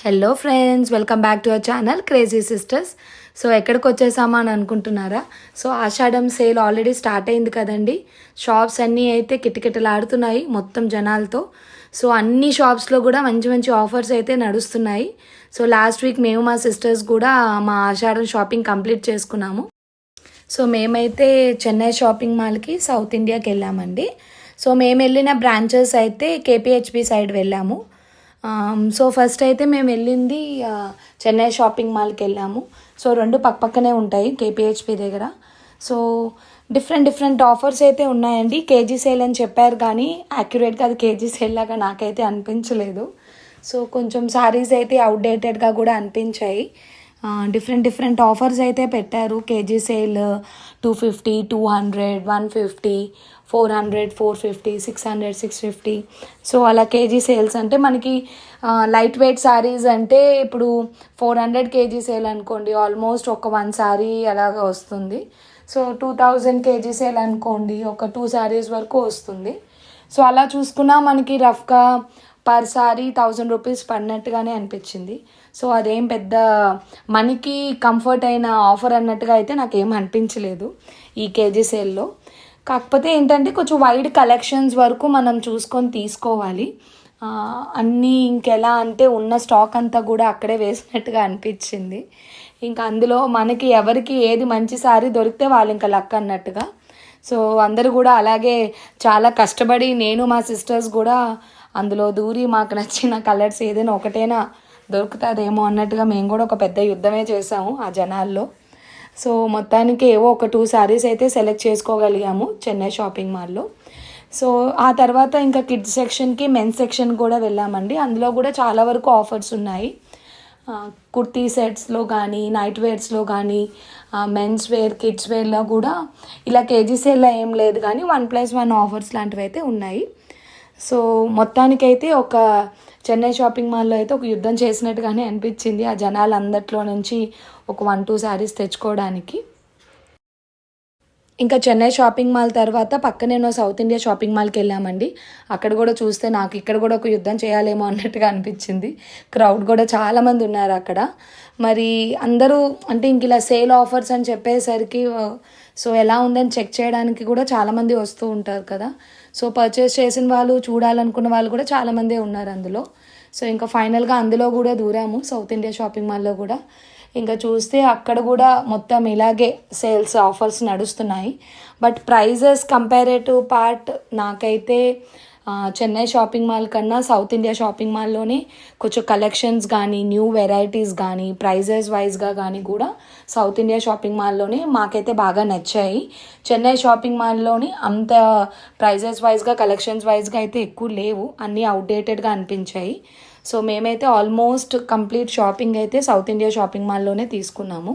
Hello friends, welcome back to our channel crazy sisters. So ఎక్కడికి వచ్చేసామా అని అనుకుంటున్నారా? So ఆషాఢం sale already start అయింది కదండి. షాప్స్ అన్నీ అయితే కిటకిటలాడుతున్నాయి మొత్తం జనాలతో. సో అన్ని షాప్స్లో కూడా మంచి మంచి ఆఫర్స్ అయితే నడుస్తున్నాయి. సో లాస్ట్ వీక్ మేము మా సిస్టర్స్ కూడా మా ఆషాఢం షాపింగ్ కంప్లీట్ చేసుకున్నాము. సో మేమైతే చెన్నై షాపింగ్ మాల్కి సౌత్ ఇండియాకి వెళ్ళామండి. సో మేము వెళ్ళిన బ్రాంచెస్ అయితే కేపీహెచ్పి సైడ్ వెళ్ళాము. సో ఫస్ట్ అయితే మేము వెళ్ళింది చెన్నై షాపింగ్ మాల్కి వెళ్ళాము. సో రెండు పక్కనే ఉంటాయి కేపీహెచ్పి దగ్గర. సో డిఫరెంట్ ఆఫర్స్ అయితే ఉన్నాయండి. కేజీ సేల్ అని చెప్పారు కానీ యాక్యురేట్గా అది కేజీ సేల్ లాగా నాకైతే అనిపించలేదు. సో కొంచెం శారీస్ అయితే అవుట్డేటెడ్గా కూడా అనిపించాయి. డిఫరెంట్ ఆఫర్స్ అయితే పెట్టారు. KG sale 250, 200, 150, 400, 450, 600, 650. సో అలా కేజీ సేల్స్ అంటే మనకి లైట్ వెయిట్ శారీస్ అంటే ఇప్పుడు 400 కేజీ సేల్ అనుకోండి, ఆల్మోస్ట్ ఒక 1 శారీ అలాగా వస్తుంది. సో 2000 కేజీ సేల్ అనుకోండి, ఒక 2 శారీస్ వరకు వస్తుంది. సో అలా చూసుకున్నా మనకి రఫ్గా పర్ సారీ 1000 రూపీస్ పడినట్టుగానే అనిపించింది. సో అదేం పెద్ద మనకి కంఫర్ట్ అయిన ఆఫర్ అన్నట్టుగా అయితే నాకేం అనిపించలేదు ఈ కేజీ సేల్లో. కాకపోతే ఏంటంటే కొంచెం వైడ్ కలెక్షన్స్ వరకు మనం చూసుకొని తీసుకోవాలి. అన్నీ ఇంకెలా అంటే ఉన్న స్టాక్ అంతా కూడా అక్కడే వేసినట్టుగా అనిపించింది. ఇంకా అందులో మనకి ఎవరికి ఏది మంచి సారీ దొరికితే వాళ్ళు ఇంకా లక్ అన్నట్టుగా. సో అందరూ కూడా అలాగే చాలా కష్టపడి నేను మా సిస్టర్స్ కూడా అందులో దూరి మాకు నచ్చిన కలర్స్ ఏదైనా ఒకటైనా దొరుకుతుందేమో అన్నట్టుగా మేము కూడా ఒక పెద్ద యుద్ధమే చేసాము ఆ జనాల్లో. సో మొత్తానికి ఏవో ఒక 2 శారీస్ అయితే సెలెక్ట్ చేసుకోగలిగాము చెన్నై షాపింగ్ మాల్లో. సో ఆ తర్వాత ఇంకా కిడ్స్ సెక్షన్కి మెన్స్ సెక్షన్ కూడా వెళ్ళామండి. అందులో కూడా చాలా వరకు ఆఫర్స్ ఉన్నాయి. కుర్తీ సెట్స్లో కానీ నైట్ వేర్స్లో కానీ మెన్స్ వేర్ కిడ్స్ వేర్లో కూడా ఇలా కేజీ సేల్లో ఏం లేదు కానీ 1+1 ఆఫర్స్ లాంటివి అయితే ఉన్నాయి. సో మొత్తానికైతే ఒక చెన్నై షాపింగ్ మాల్లో అయితే ఒక యుద్ధం చేసినట్టుగానే అనిపించింది ఆ జనాలందట్లో నుంచి ఒక 1-2 శారీస్ తెచ్చుకోవడానికి. ఇంకా చెన్నై షాపింగ్ మాల్ తర్వాత పక్కనే సౌత్ ఇండియా షాపింగ్ మాల్కి వెళ్ళామండి. అక్కడ కూడా చూస్తే నాకు ఇక్కడ కూడా ఒక యుద్ధం చేయాలేమో అన్నట్టుగా అనిపించింది. క్రౌడ్ కూడా చాలామంది ఉన్నారు అక్కడ. మరి అందరూ అంటే ఇంక ఇలా సేల్ ఆఫర్స్ అని చెప్పేసరికి సో ఎలా ఉందని చెక్ చేయడానికి కూడా చాలామంది వస్తూ ఉంటారు కదా. సో పర్చేస్ చేసిన వాళ్ళు చూడాలనుకున్న వాళ్ళు కూడా చాలామందే ఉన్నారు అందులో. సో ఇంకా ఫైనల్గా అందులో కూడా దూరాము సౌత్ ఇండియా షాపింగ్ మాల్లో కూడా. ఇంకా చూస్తే అక్కడ కూడా మొత్తం ఇలాగే సేల్స్ ఆఫర్స్ నడుస్తున్నాయి. బట్ ప్రైజెస్ కంపారేటివ్ పార్ట్ నాకైతే చెన్నై షాపింగ్ మాల్ కన్నా సౌత్ ఇండియా షాపింగ్ మాల్లోనే కొంచెం కలెక్షన్స్ కానీ న్యూ వెరైటీస్ కానీ ప్రైజెస్ వైజ్గా కానీ కూడా సౌత్ ఇండియా షాపింగ్ మాల్లోనే మాకైతే బాగా నచ్చాయి. చెన్నై షాపింగ్ మాల్లోని అంత ప్రైజెస్ వైజ్గా కలెక్షన్స్ వైజ్గా అయితే ఎక్కువ లేవు, అన్నీ అవుట్డేటెడ్గా అనిపించాయి. సో మేమైతే ఆల్మోస్ట్ కంప్లీట్ షాపింగ్ అయితే సౌత్ ఇండియా షాపింగ్ మాల్లోనే తీసుకున్నాము.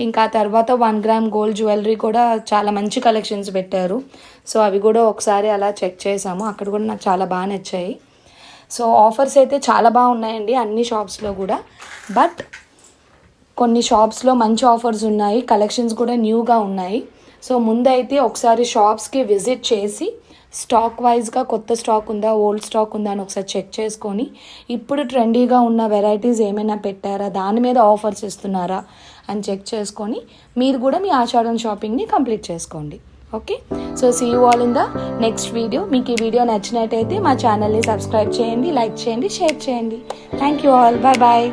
ఇంకా తర్వాత 1 గ్రామ్ గోల్డ్ జ్యువెలరీ కూడా చాలా మంచి కలెక్షన్స్ పెట్టారు. సో అవి కూడా ఒకసారి అలా చెక్ చేసాము, అక్కడ కూడా నాకు చాలా బాగా నచ్చాయి. సో ఆఫర్స్ అయితే చాలా బాగున్నాయండి అన్ని షాప్స్లో కూడా. బట్ కొన్ని షాప్స్లో మంచి ఆఫర్స్ ఉన్నాయి, కలెక్షన్స్ కూడా న్యూగా ఉన్నాయి. సో ముందైతే ఒకసారి షాప్స్కి విజిట్ చేసి స్టాక్ వైజ్గా కొత్త స్టాక్ ఉందా ఓల్డ్ స్టాక్ ఉందా అని ఒకసారి చెక్ చేసుకొని ఇప్పుడు ట్రెండీగా ఉన్న వెరైటీస్ ఏమైనా పెట్టారా, దాని మీద ఆఫర్స్ ఇస్తున్నారా అని చెక్ చేసుకొని మీరు కూడా మీ ఆషాఢం షాపింగ్ని కంప్లీట్ చేసుకోండి. Okay, so see you all in the next video. మీకు ఈ వీడియో నచ్చినట్టయితే మా ఛానల్ని సబ్స్క్రైబ్ చేయండి, లైక్ చేయండి, షేర్ చేయండి. Thank you all, bye bye.